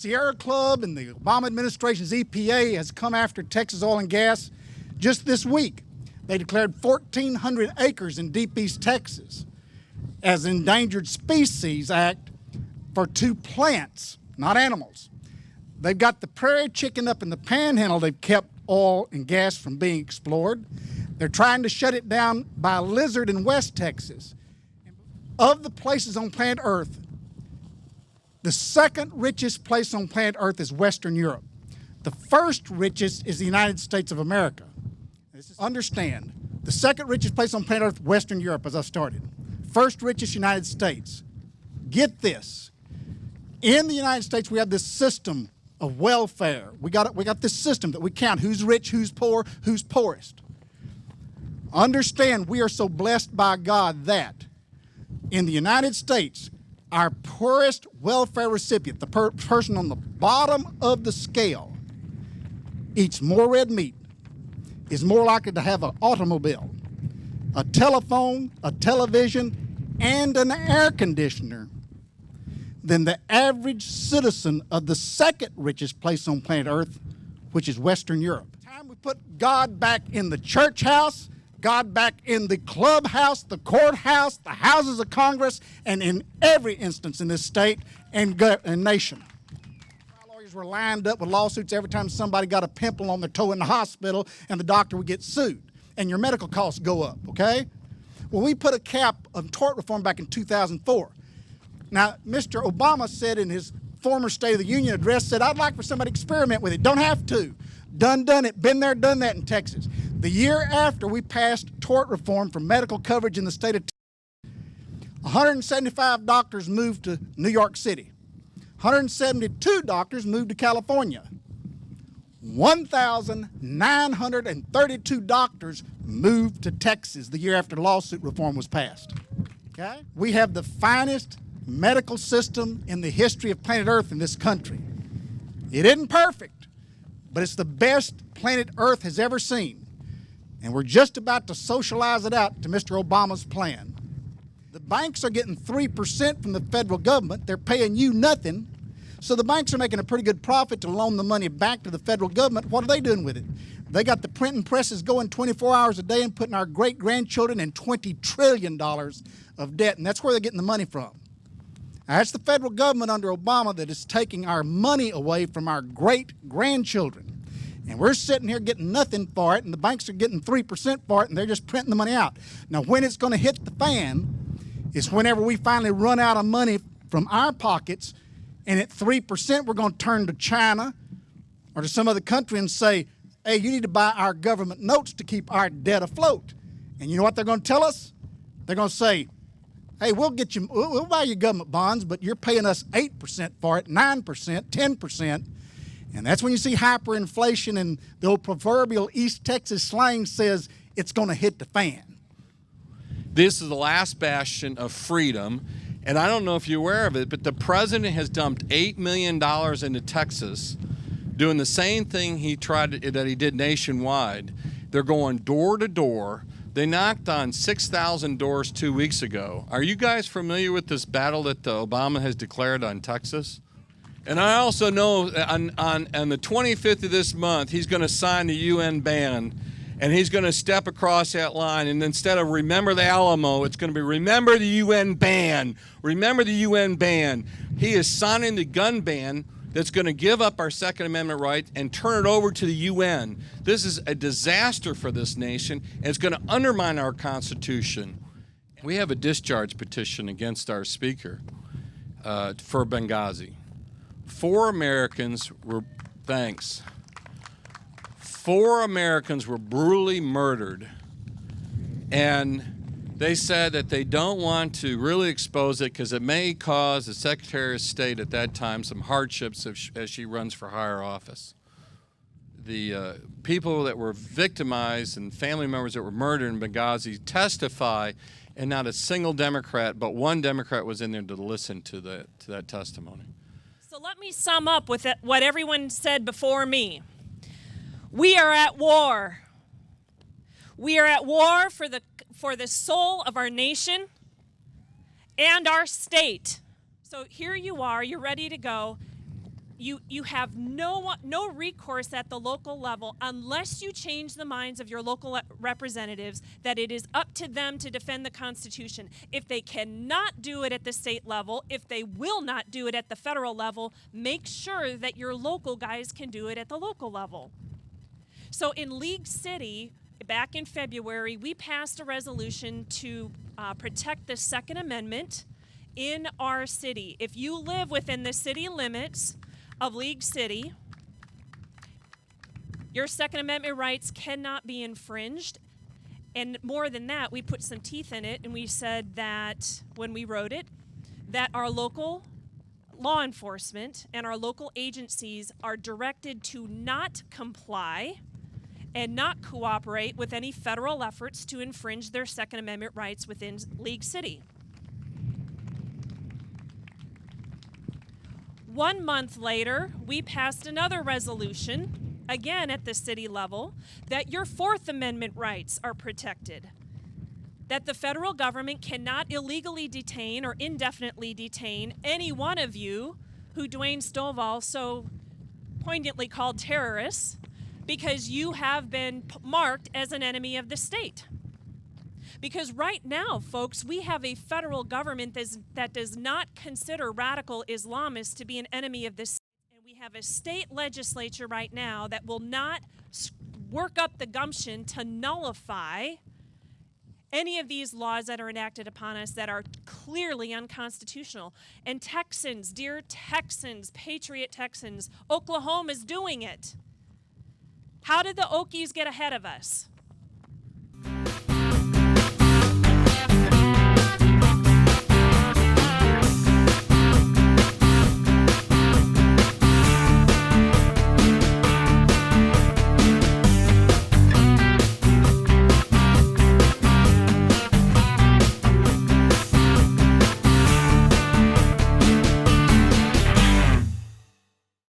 Sierra Club and the Obama administration's EPA has come after Texas oil and gas. Just this week, they declared 1,400 acres in deep East Texas as Endangered Species Act for 2 plants, not animals. They've got the prairie chicken up in the panhandle. They've kept oil and gas from being explored. They're trying to shut it down by a lizard in West Texas. Of the places on planet Earth, the second richest place on planet Earth is Western Europe. The first richest is the United States of America. Understand, the second richest place on planet Earth, Western Europe, as I started. First richest, United States. Get this. In the United States, we have this system of welfare. We got this system that we count who's rich, who's poor, who's poorest. Understand, we are so blessed by God that in the United States, our poorest welfare recipient, the person on the bottom of the scale, eats more red meat, is more likely to have an automobile, a telephone, a television, and an air conditioner than the average citizen of the second richest place on planet Earth, which is Western Europe. Time we put God back in the church house, God back in the clubhouse, the courthouse, the houses of Congress, and in every instance in this state and nation. Lawyers were lined up with lawsuits every time somebody got a pimple on their toe in the hospital, and the doctor would get sued, and your medical costs go up, okay? Well, we put a cap of tort reform back in 2004. Now, Mr. Obama said in his former State of the Union address, said, I'd like for somebody to experiment with it. Don't have to. Done it. Been there, done that in Texas. The year after we passed tort reform for medical coverage in the state of Texas, 175 doctors moved to New York City. 172 doctors moved to California. 1,932 doctors moved to Texas the year after lawsuit reform was passed. Okay? We have the finest medical system in the history of planet Earth in this country. It isn't perfect, but it's the best planet Earth has ever seen. And we're just about to socialize it out to Mr. Obama's plan. The banks are getting 3% from the federal government. They're paying you nothing. So the banks are making a pretty good profit to loan the money back to the federal government. What are they doing with it? They got the printing presses going 24 hours a day and putting our great-grandchildren in $20 trillion of debt, and that's where they're getting the money from. Now, that's the federal government under Obama that is taking our money away from our great-grandchildren. And we're sitting here getting nothing for it, and the banks are getting 3% for it, and they're just printing the money out. Now, when it's going to hit the fan is whenever we finally run out of money from our pockets, and at 3%, we're going to turn to China or to some other country and say, hey, you need to buy our government notes to keep our debt afloat. And you know what they're going to tell us? They're going to say, hey, we'll buy your government bonds, but you're paying us 8% for it, 9%, 10%. And that's when you see hyperinflation, and the old proverbial East Texas slang says it's going to hit the fan. This is the last bastion of freedom, and I don't know if you're aware of it, but the president has dumped $8 million into Texas, doing the same thing that he did nationwide. They're going door to door. They knocked on 6,000 doors 2 weeks ago. Are you guys familiar with this battle that Obama has declared on Texas? And I also know on the 25th of this month, he's going to sign the UN ban, and he's going to step across that line, and instead of remember the Alamo, it's going to be remember the UN ban. Remember the UN ban. He is signing the gun ban that's going to give up our Second Amendment right and turn it over to the UN. This is a disaster for this nation, and it's going to undermine our Constitution. We have a discharge petition against our speaker for Benghazi. 4 Americans were brutally murdered, and they said that they don't want to really expose it because it may cause the Secretary of State at that time some hardships as she runs for higher office. The people that were victimized and family members that were murdered in Benghazi testify, and not a single Democrat, but one Democrat was in there to listen to that testimony. So let me sum up with what everyone said before me. We are at war. We are at war for the soul of our nation and our state. So here you are, you're ready to go. You have no recourse at the local level unless you change the minds of your local representatives that it is up to them to defend the Constitution. If they cannot do it at the state level, if they will not do it at the federal level, make sure that your local guys can do it at the local level. So in League City, back in February, we passed a resolution to protect the Second Amendment in our city. If you live within the city limits of League City, your Second Amendment rights cannot be infringed. And more than that, we put some teeth in it, and we said that when we wrote it, that our local law enforcement and our local agencies are directed to not comply and not cooperate with any federal efforts to infringe their Second Amendment rights within League City. 1 month later, we passed another resolution, again at the city level, that your Fourth Amendment rights are protected. That the federal government cannot illegally detain or indefinitely detain any one of you who Dwayne Stovall so poignantly called terrorists because you have been marked as an enemy of the state. Because right now, folks, we have a federal government that does not consider radical Islamists to be an enemy of the state. And we have a state legislature right now that will not work up the gumption to nullify any of these laws that are enacted upon us that are clearly unconstitutional. And Texans, dear Texans, patriot Texans, Oklahoma is doing it. How did the Okies get ahead of us?